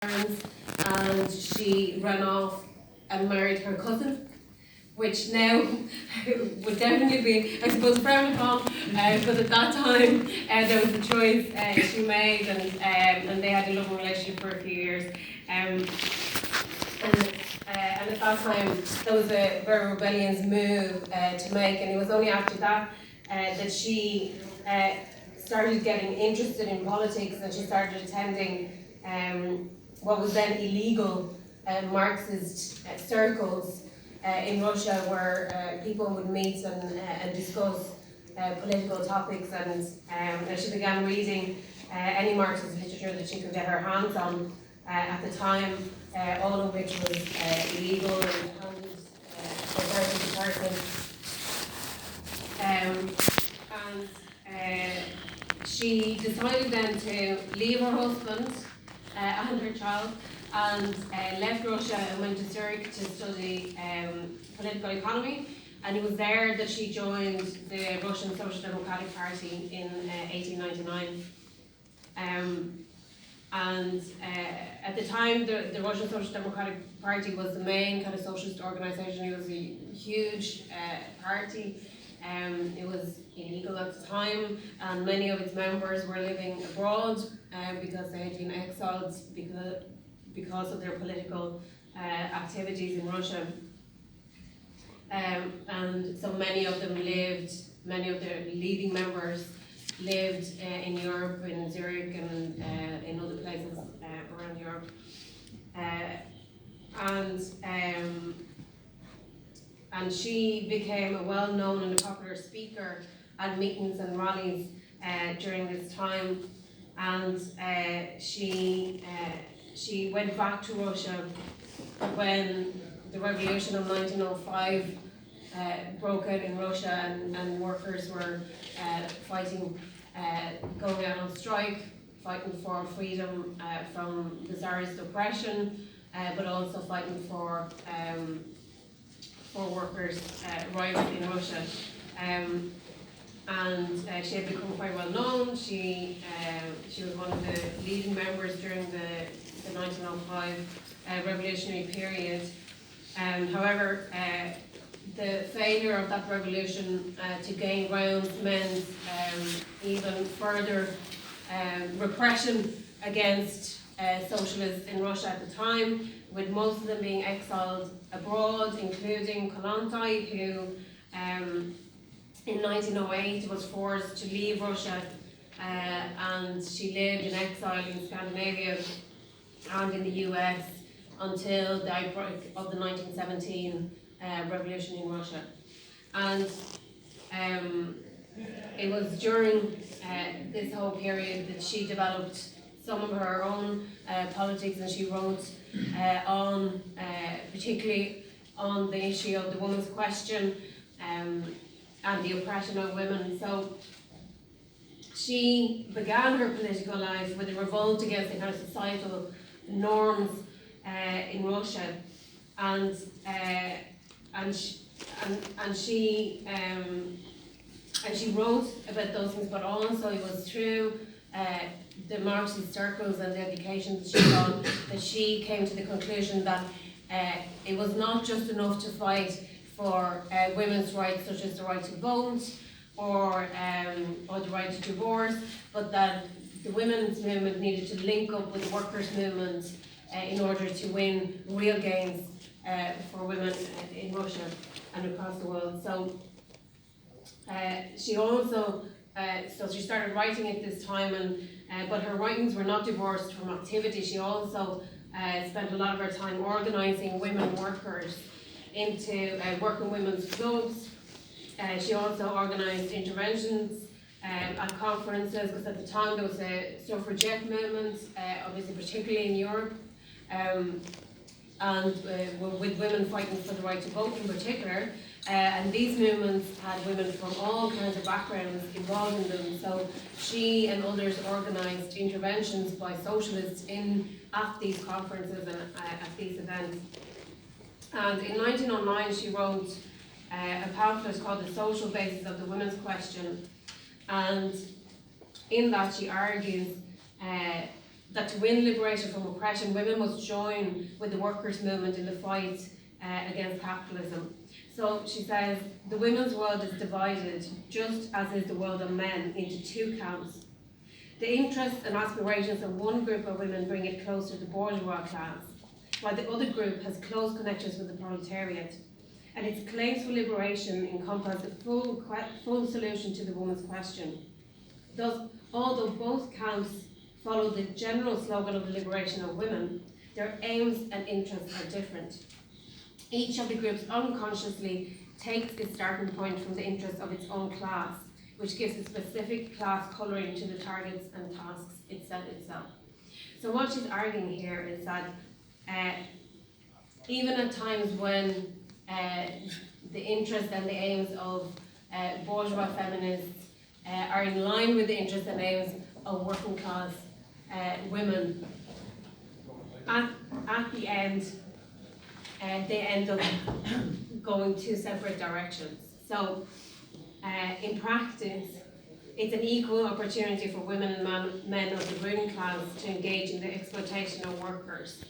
parents, and she ran off and married her cousin, which now would definitely be, I suppose, frowned upon, but at that time there was a choice she made, and they had a loving relationship for a few years. And at that time there was a very rebellious move to make, and it was only after that that she started getting interested in politics, and she started attending what was then illegal Marxist circles in Russia, where people would meet and discuss political topics, and she began reading any Marxist literature that she could get her hands on at the time, all of which was illegal and handed from person to person. She decided then to leave her husband and her child, and left Russia and went to Zurich to study political economy, and it was there that she joined the Russian Social Democratic Party in 1899. At the time, the Russian Social Democratic Party was the main kind of socialist organisation. It was a huge party. It was illegal at the time, and many of its members were living abroad because they had been exiled because of their political activities in Russia. And so many of them many of their leading members lived in Europe, in Zurich, and in other places around Europe. And she became a well-known and a popular speaker at meetings and rallies during this time. And she went back to Russia when the revolution of 1905 broke out in Russia, and workers were fighting, going out on strike, fighting for freedom from the Tsarist oppression, but also fighting for workers' rights in Russia. And she had become quite well known. She was one of the leading members during the 1905 revolutionary period. However, the failure of that revolution to gain ground meant even further repression against socialists in Russia at the time, with most of them being exiled abroad, including Kollanti, who in 1908 was forced to leave Russia, and she lived in exile in Scandinavia and in the US until the outbreak of the 1917 revolution in Russia. And it was during this whole period that she developed some of her own politics, and she wrote on particularly on the issue of the woman's question and the oppression of women. So she began her political life with a revolt against the kind of societal norms in Russia, and she wrote about those things, but also it was through the Marxist circles and the education that she got that she came to the conclusion that it was not just enough to fight for women's rights, such as the right to vote or the right to divorce, but that the women's movement needed to link up with the workers' movement in order to win real gains for women in Russia and across the world. So she also, she started writing at this time, but her writings were not divorced from activity. She also spent a lot of her time organising women workers into working women's clubs. She also organised interventions at conferences, because at the time there was a suffragette movement, obviously particularly in Europe, and with women fighting for the right to vote in particular. And these movements had women from all kinds of backgrounds involved in them. So she and others organised interventions by socialists at these conferences and at these events. And in 1909 she wrote a pamphlet called The Social Basis of the Women's Question. And in that she argues that to win liberation from oppression, women must join with the workers' movement in the fight against capitalism. So she says, the women's world is divided, just as is the world of men, into two camps. The interests and aspirations of one group of women bring it closer to the bourgeois class, while the other group has close connections with the proletariat. And its claims for liberation encompass a full solution to the woman's question. Thus, although both camps follow the general slogan of the liberation of women, their aims and interests are different. Each of the groups unconsciously takes its starting point from the interests of its own class, which gives a specific class colouring to the targets and tasks it set itself. So what she's arguing here is that even at times when the interests and the aims of bourgeois feminists are in line with the interests and aims of working class women, at the end they end up going two separate directions. So in practice, it's an equal opportunity for women and men of the ruling class to engage in the exploitation of workers.